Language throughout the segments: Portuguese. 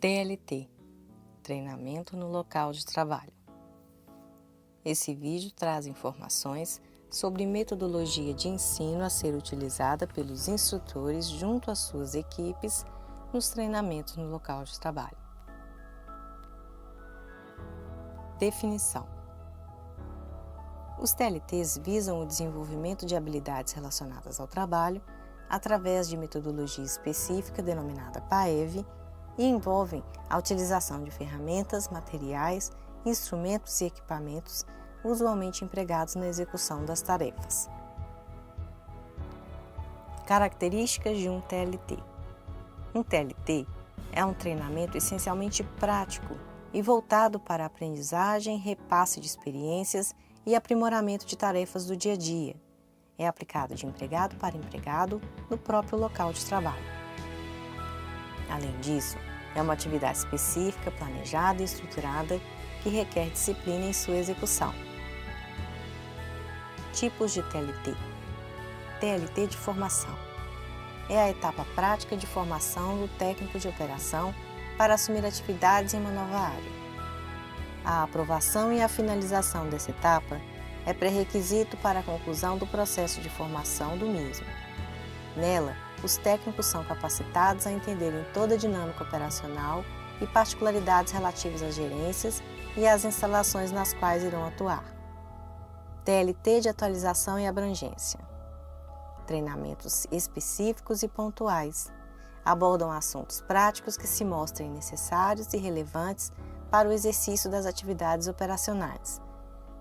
TLT – Treinamento no local de trabalho. Esse vídeo traz informações sobre metodologia de ensino a ser utilizada pelos instrutores junto às suas equipes nos treinamentos no local de trabalho. Definição: os TLTs visam o desenvolvimento de habilidades relacionadas ao trabalho através de metodologia específica denominada PAEV e envolvem a utilização de ferramentas, materiais, instrumentos e equipamentos usualmente empregados na execução das tarefas. Características de um TLT. Um TLT é um treinamento essencialmente prático e voltado para a aprendizagem, repasse de experiências e aprimoramento de tarefas do dia a dia. É aplicado de empregado para empregado no próprio local de trabalho. Além disso, é uma atividade específica, planejada e estruturada que requer disciplina em sua execução. Tipos de TLT. TLT de formação. É a etapa prática de formação do técnico de operação para assumir atividades em uma nova área. A aprovação e a finalização dessa etapa é pré-requisito para a conclusão do processo de formação do mesmo. Nela, os técnicos são capacitados a entenderem toda a dinâmica operacional e particularidades relativas às gerências e às instalações nas quais irão atuar. TLT de atualização e abrangência. Treinamentos específicos e pontuais. Abordam assuntos práticos que se mostrem necessários e relevantes para o exercício das atividades operacionais.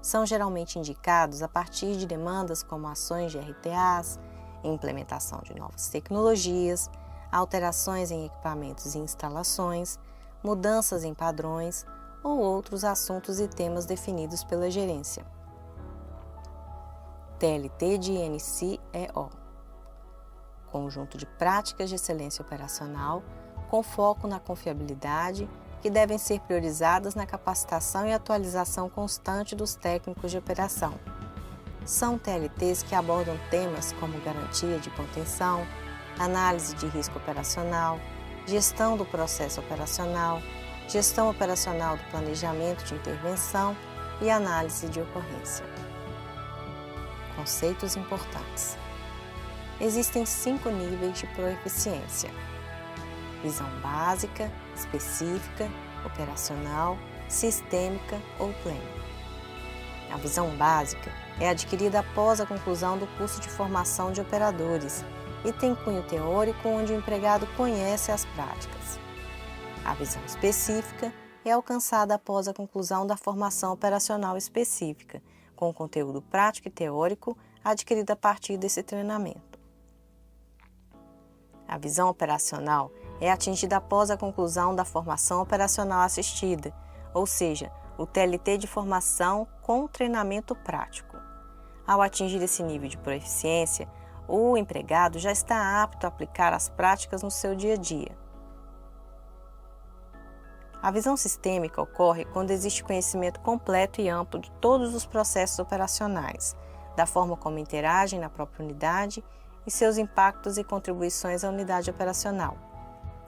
São geralmente indicados a partir de demandas como ações de RTAs, implementação de novas tecnologias, alterações em equipamentos e instalações, mudanças em padrões ou outros assuntos e temas definidos pela gerência. TLT de NCEO. Conjunto de práticas de excelência operacional com foco na confiabilidade que devem ser priorizadas na capacitação e atualização constante dos técnicos de operação. São TLTs que abordam temas como garantia de contenção, análise de risco operacional, gestão do processo operacional, gestão operacional do planejamento de intervenção e análise de ocorrência. Conceitos importantes. Existem 5 níveis de proeficiência: visão básica, específica, operacional, sistêmica ou plena. A visão básica é adquirida após a conclusão do curso de formação de operadores e tem cunho teórico onde o empregado conhece as práticas. A visão específica é alcançada após a conclusão da formação operacional específica, com conteúdo prático e teórico adquirido a partir desse treinamento. A visão operacional é atingida após a conclusão da formação operacional assistida, ou seja, o TLT de formação com treinamento prático. Ao atingir esse nível de proeficiência, o empregado já está apto a aplicar as práticas no seu dia a dia. A visão sistêmica ocorre quando existe conhecimento completo e amplo de todos os processos operacionais, da forma como interagem na própria unidade e seus impactos e contribuições à unidade operacional.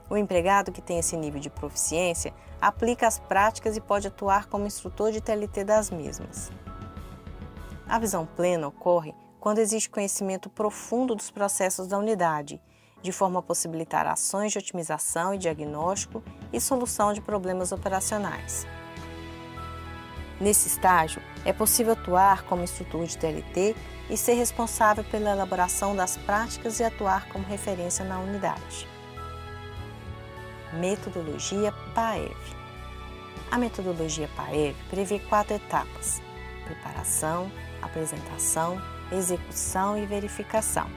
O empregado que tem esse nível de proficiência aplica as práticas e pode atuar como instrutor de TLT das mesmas. A visão plena ocorre quando existe conhecimento profundo dos processos da unidade, de forma a possibilitar ações de otimização e diagnóstico e solução de problemas operacionais. Nesse estágio, é possível atuar como instrutor de TLT e ser responsável pela elaboração das práticas e atuar como referência na unidade. Metodologia PAEV. A metodologia PAEV prevê 4 etapas: preparação, apresentação, execução e verificação.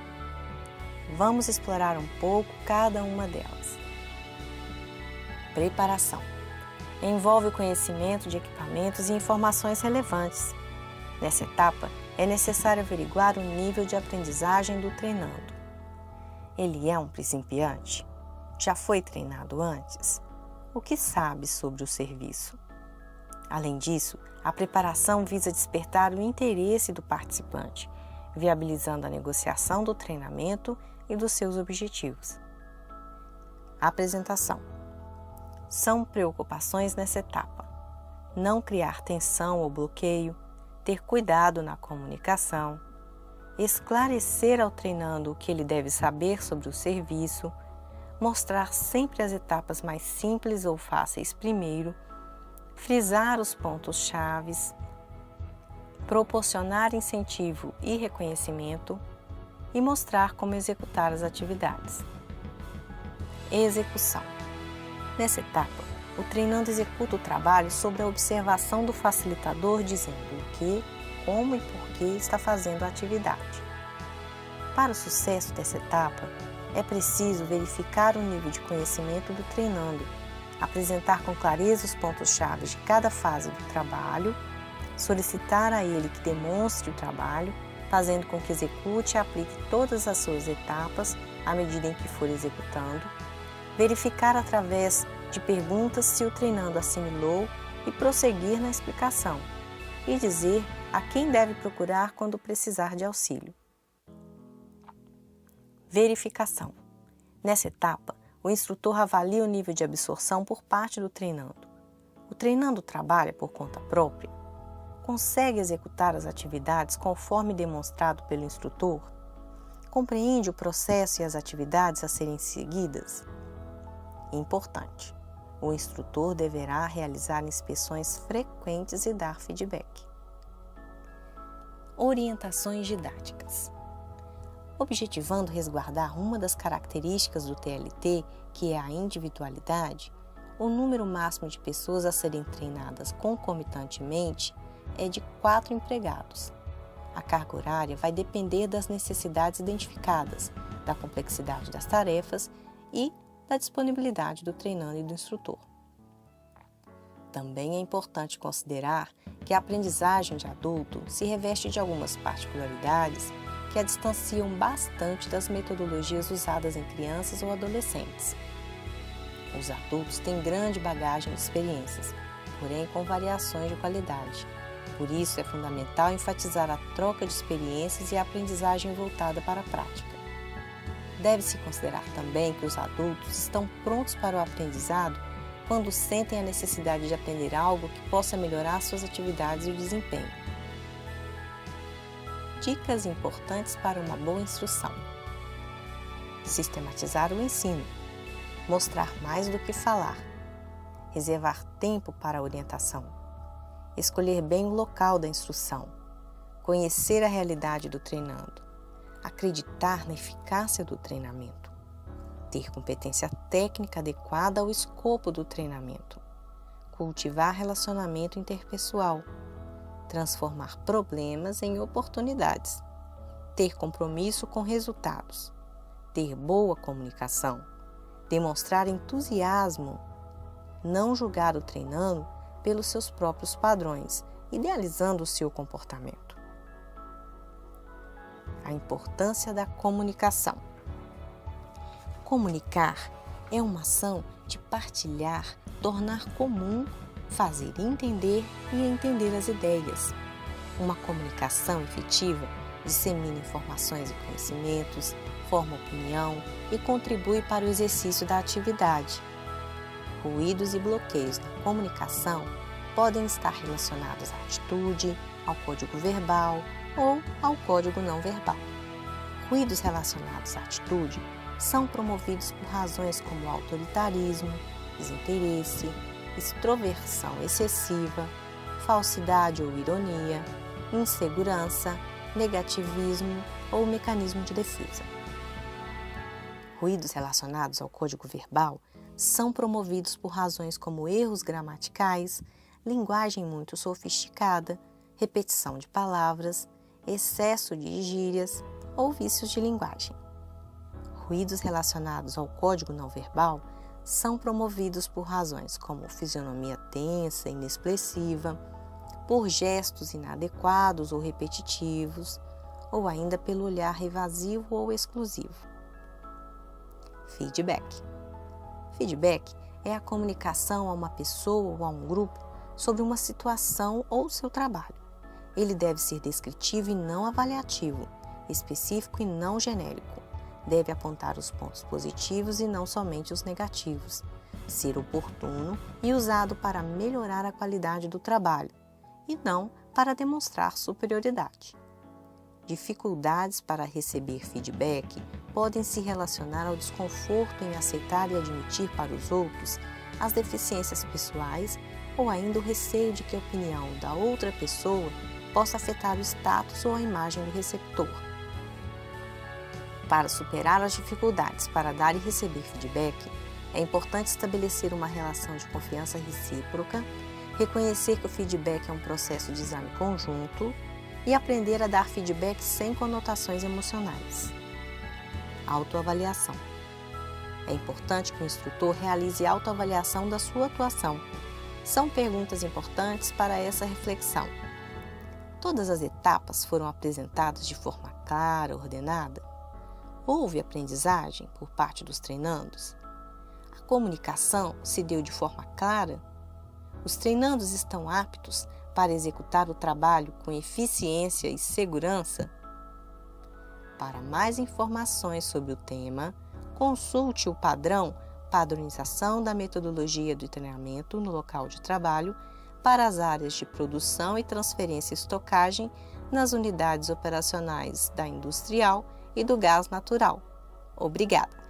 Vamos explorar um pouco cada uma delas. Preparação. Envolve o conhecimento de equipamentos e informações relevantes. Nessa etapa, é necessário averiguar o nível de aprendizagem do treinando. Ele é um principiante? Já foi treinado antes? O que sabe sobre o serviço? Além disso, a preparação visa despertar o interesse do participante, viabilizando a negociação do treinamento e dos seus objetivos. Apresentação. São preocupações nessa etapa: não criar tensão ou bloqueio, ter cuidado na comunicação, esclarecer ao treinando o que ele deve saber sobre o serviço, mostrar sempre as etapas mais simples ou fáceis primeiro, frisar os pontos chaves, proporcionar incentivo e reconhecimento e mostrar como executar as atividades. Execução. Nessa etapa, o treinando executa o trabalho sob a observação do facilitador dizendo o que, como e por que está fazendo a atividade. Para o sucesso dessa etapa, é preciso verificar o nível de conhecimento do treinando, apresentar com clareza os pontos-chave de cada fase do trabalho, solicitar a ele que demonstre o trabalho, fazendo com que execute e aplique todas as suas etapas à medida em que for executando, verificar através de perguntas se o treinando assimilou e prosseguir na explicação, e dizer a quem deve procurar quando precisar de auxílio. Verificação. Nessa etapa, o instrutor avalia o nível de absorção por parte do treinando. O treinando trabalha por conta própria? Consegue executar as atividades conforme demonstrado pelo instrutor? Compreende o processo e as atividades a serem seguidas? Importante: o instrutor deverá realizar inspeções frequentes e dar feedback. Orientações didáticas. Objetivando resguardar uma das características do TLT, que é a individualidade, o número máximo de pessoas a serem treinadas concomitantemente é de 4 empregados. A carga horária vai depender das necessidades identificadas, da complexidade das tarefas e da disponibilidade do treinando e do instrutor. Também é importante considerar que a aprendizagem de adulto se reveste de algumas particularidades que a distanciam bastante das metodologias usadas em crianças ou adolescentes. Os adultos têm grande bagagem de experiências, porém com variações de qualidade. Por isso, é fundamental enfatizar a troca de experiências e a aprendizagem voltada para a prática. Deve-se considerar também que os adultos estão prontos para o aprendizado quando sentem a necessidade de aprender algo que possa melhorar suas atividades e o desempenho. Dicas importantes para uma boa instrução: sistematizar o ensino, mostrar mais do que falar, reservar tempo para a orientação, escolher bem o local da instrução, conhecer a realidade do treinando, acreditar na eficácia do treinamento, ter competência técnica adequada ao escopo do treinamento, cultivar relacionamento interpessoal, transformar problemas em oportunidades, ter compromisso com resultados, ter boa comunicação, demonstrar entusiasmo, não julgar o treinando pelos seus próprios padrões, idealizando o seu comportamento. A importância da comunicação. Comunicar é uma ação de partilhar, tornar comum, fazer entender e entender as ideias. Uma comunicação efetiva dissemina informações e conhecimentos, forma opinião e contribui para o exercício da atividade. Ruídos e bloqueios na comunicação podem estar relacionados à atitude, ao código verbal ou ao código não verbal. Ruídos relacionados à atitude são promovidos por razões como autoritarismo, desinteresse, extroversão excessiva, falsidade ou ironia, insegurança, negativismo ou mecanismo de defesa. Ruídos relacionados ao código verbal são promovidos por razões como erros gramaticais, linguagem muito sofisticada, repetição de palavras, excesso de gírias ou vícios de linguagem. Ruídos relacionados ao código não verbal são promovidos por razões como fisionomia tensa, inexpressiva, por gestos inadequados ou repetitivos, ou ainda pelo olhar evasivo ou exclusivo. Feedback. Feedback é a comunicação a uma pessoa ou a um grupo sobre uma situação ou seu trabalho. Ele deve ser descritivo e não avaliativo, específico e não genérico. Deve apontar os pontos positivos e não somente os negativos. ser oportuno e usado para melhorar a qualidade do trabalho, e não para demonstrar superioridade. Dificuldades para receber feedback podem se relacionar ao desconforto em aceitar e admitir para os outros as deficiências pessoais ou ainda o receio de que a opinião da outra pessoa possa afetar o status ou a imagem do receptor. Para superar as dificuldades para dar e receber feedback, é importante estabelecer uma relação de confiança recíproca, reconhecer que o feedback é um processo de exame conjunto e aprender a dar feedback sem conotações emocionais. Autoavaliação. É importante que o instrutor realize autoavaliação da sua atuação. São perguntas importantes para essa reflexão. Todas as etapas foram apresentadas de forma clara, ordenada? Houve aprendizagem por parte dos treinandos? A comunicação se deu de forma clara? Os treinandos estão aptos para executar o trabalho com eficiência e segurança? Para mais informações sobre o tema, consulte o padrão Padronização da Metodologia do Treinamento no Local de Trabalho para as áreas de produção e transferência e estocagem nas unidades operacionais da industrial e do gás natural. Obrigada!